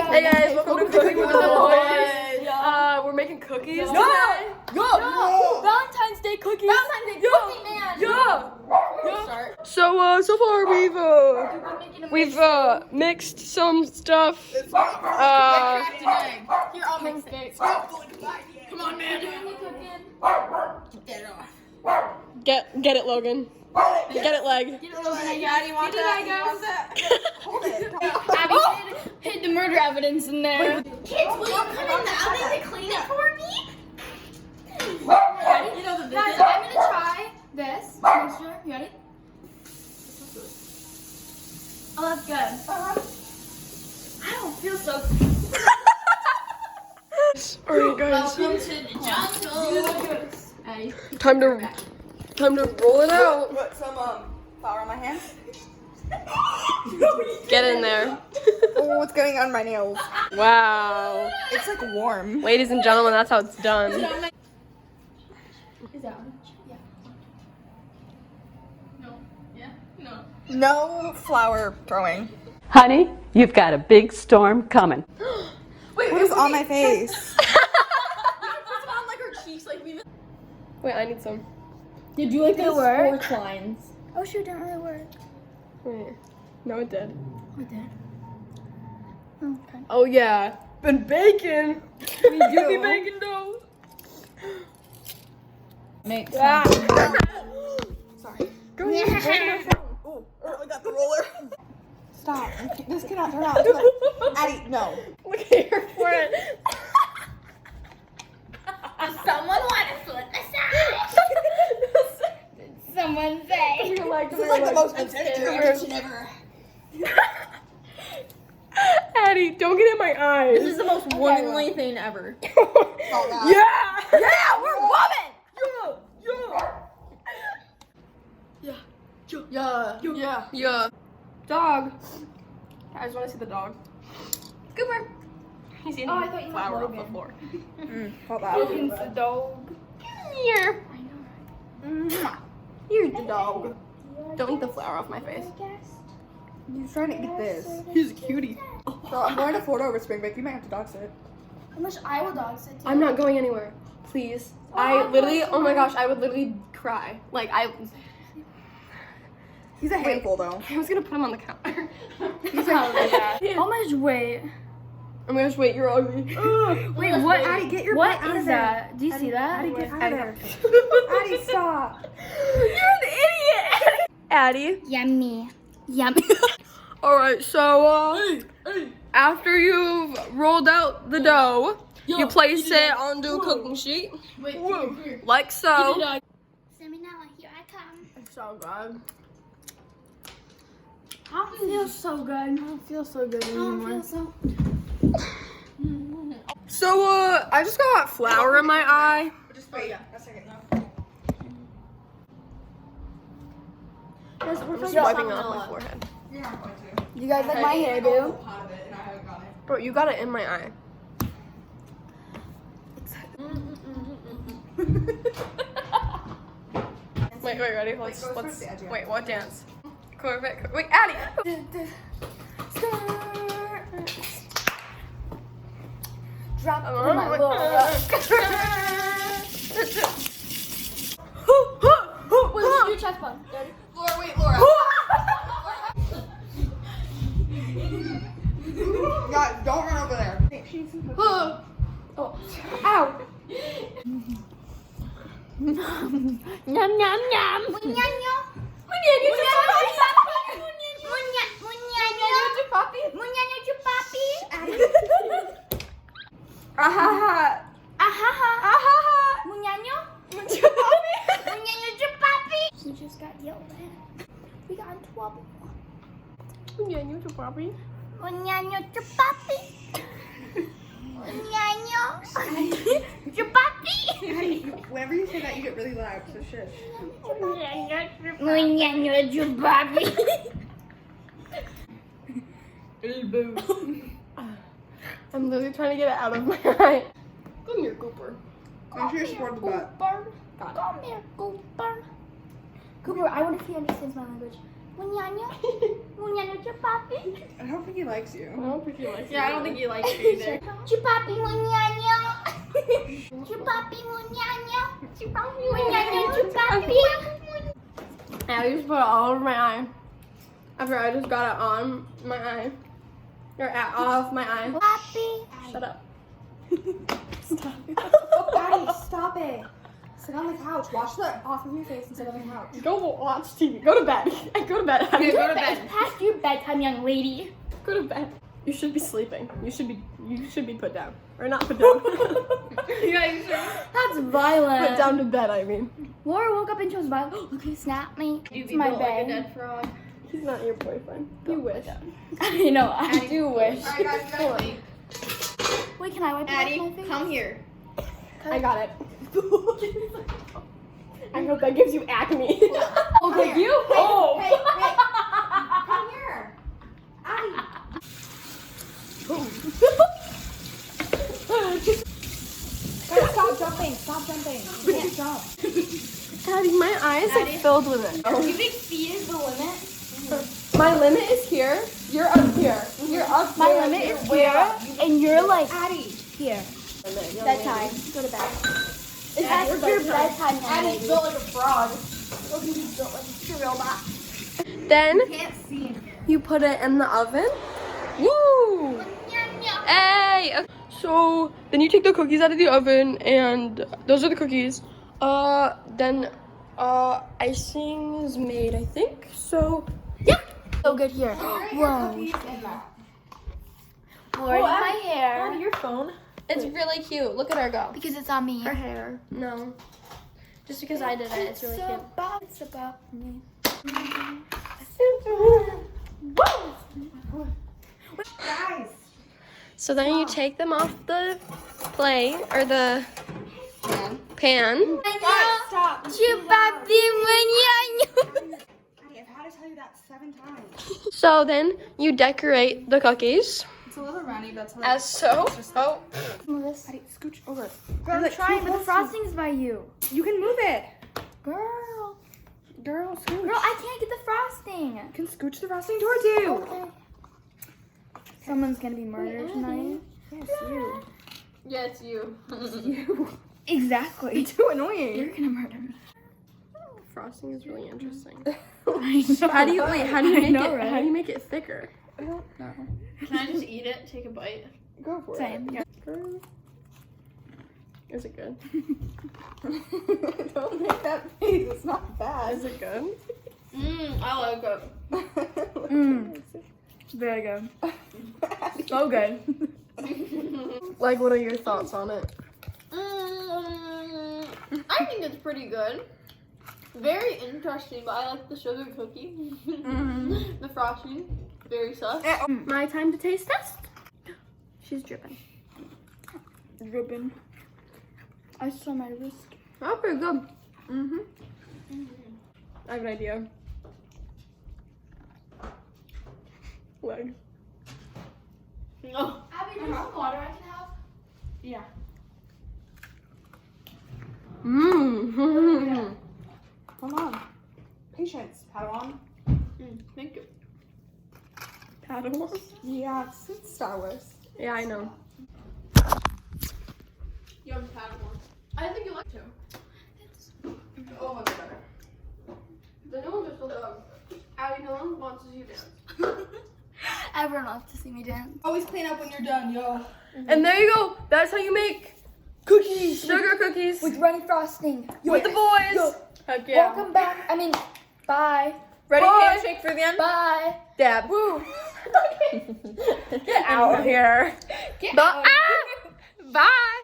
Hey guys, welcome to Cooking with the Boys. We're making cookies today. Valentine's Day cookies. Cookie man. So far we've mixed some stuff. Here, I'll mix it. Come on, man. Get it off. Get it, Logan. Get it, leg. Get it, Logan. Daddy, want that? Hold it. Abby hid the murder evidence in there. Kids, will you come in the oven to clean it for me? Ready? You know the guys, I'm gonna try this mixture. You ready? Oh, that's good. I don't feel so. Alright, guys. Welcome to the jungle. Hey. Time to roll it out. Put some flour on my hands. Get in there. Oh, what's going on my nails? Wow. It's like warm. Ladies and gentlemen, that's how it's done. Is that one? Yeah. No. Yeah. No. No flour throwing. Honey, you've got a big storm coming. What is on my face? Wait, I need some. Did you like Did it work? sports lines? Oh shoot, it didn't really work. Wait. No, it did. Oh, it did. Okay. Oh yeah. Been baking. We Give me do. bacon dough. Make Ah. Sorry. Go ahead. Oh, I got the roller. Stop. This cannot turn out. Addie, no. Look at your forehead. Someone want a foot massage? Someone say. Your leg, This is like the most intense Come reaction ever. Addie, don't get in my eyes. This is the most womanly thing ever. All that. Yeah! Yeah, we're women! Yeah. Dog. I just want to see the dog. Cooper. He's eating Oh, I thought you meant flour off the Logan. floor. Hold that. Logan's the dog. Here. Here's the dog. Don't eat the flour off my face. He's trying to eat this. He's a cutie. So I'm going to Florida over spring break. You might have to dog sit. I wish I would dog sit too. I'm not going anywhere. Please. I literally, oh my gosh, I would literally cry. Like, He's a handful though. I was gonna put him on the counter. How much weight? Oh my gosh, wait, you're ugly. Wait, what? Addie, get your What butt out is of there. that? Do you see that? Addie, get out of there. Addie, stop. You're an idiot! Addie. Yummy. Yummy. Alright, so, after you've rolled out the dough, you place it onto a cooking sheet, Wait, like so. Send me now. Here I come. It's so good. I don't feel so good. I don't feel so good anymore. So, I just got flour in my eye. Just wait a second now. I'm just wiping it off my forehead. You're not going to. You guys like my hairdo? Out of it and I haven't got it. Bro, you got it in my eye. Wait, ready? Let's, wait, what dance? Corvette, wait, Addie! Drop Oh my little Wait, do your chest bump. Ready? Laura. Guys, don't run over there. Oh, ow! Yum yum yum. Munyanyo. Munyanyo chupapi. Munyanyo chupapi. Ahaha! Ahaha. Ahaha! Munyanyo. Chupapi! Munyanyo chupapi. We just got yelled at. We got in trouble. Munyanyo chupapi. Munyanyo chupapi. Munyanyo chupapi. Whenever you say that, you get really loud, so shush. Munyanyo chupapi. I'm literally trying to get it out of my eye. Come here, Cooper. Make sure you support the butt. Come here, Cooper. Cooper, I wonder if he understands my language. Munyanya. Munyanya chupapi. I don't think he likes you. I don't think he likes Yeah, I don't think he likes you either. Chupapi munyanya. Chupapi munyanya. Chupapi munyanya chupapi. I just put it all over my eye. After I just got it on my eye. Or off my eye. Papi. Shut up. Addie, stop it. Sit on the couch. Wash the off of your face and sit on the couch. Go watch TV. Go to bed. Go to bed. Okay, go to bed. It's past your bedtime, young lady. Go to bed. You should be sleeping. You should be put down. Or not put down. That's violent. Put down to bed, I mean. Laura woke up and chose violent. Look who snapped me. You It's be my built like a bed. dead frog. He's not your boyfriend. You wish. You know, I do wish. Alright, guys, you gotta wait. Wait, can I wipe it off Addie, my face? come here. I got it. I hope that gives you acne. Okay, you. Oh. Hey, come here. Addie. Guys, stop jumping. Stop jumping. You can't jump. Daddy, my eye is like filled with it. You think feet is the limit? My limit is here. You're up here. You're up My here. limit is here, and you're like Addie. here. Bedtime. Bedtime. Go to bed. It's Yeah, past your bedtime, young Addie's lady. built like a frog. Look, he's built like a robot. Then Can't see. you put it in the oven. Woo! Hey! Okay. So then you take the cookies out of the oven, and those are the cookies. Then icing is made, I think. So yeah. So good here. Whoa. Lord, my hair. Your phone. It's really cute. Look at her go. Because it's on me. Her hair. No. Just because I did it, it's really cute. It's about me. Guys. So then you take them off the plate or the pan. Stop. Chupapi munyanya. Addie, I've had to tell you that 7 times. So then you decorate the cookies It's a little runny, but it's a as so. Oh. Addie, scooch over. I'm trying, but the frosting's by you. You can move it. Girl. Girl, scooch. Girl, I can't get the frosting. You can scooch the frosting towards you. Okay. Someone's gonna be murdered tonight. Yes, you. Yeah, it's you. You. Exactly. Too annoying. You're gonna murder me. Frosting is really interesting. I know. How do you wait? How do you I make know, it? right? How do you make it thicker? I don't know. Can I just eat it? Take a bite. Go for Same. it. Is it good? Don't make that face. It's not bad. Is it good? I like it. Very good. So good. Like, what are your thoughts on it? I think it's pretty good. Very interesting, but I like the sugar cookie. The frosting, very sus. My time to taste test. She's dripping. Dripping. I saw my wrist. Oh, pretty good. I have an idea. Leg. No. Abby, do you have water I can have? Yeah. Mmm. Hold on. Patience. Padawan. Thank you. Padawan? Yeah, it's Star Wars. Yeah, I know. Yum Padawan. I think you like to. Oh, much better. The new one just looked up. Abby, no one wants to see you dance. Everyone wants to see me dance. Always clean up when you're done, yo. And there you go. That's how you make cookies. Sugar cookies. With runny frosting. With the boys. Yo. Heck yeah. Welcome back. I mean, bye. Ready? Bye. Handshake for the end. Bye. Dab. Woo. Get out of here. Get Bye. Bye.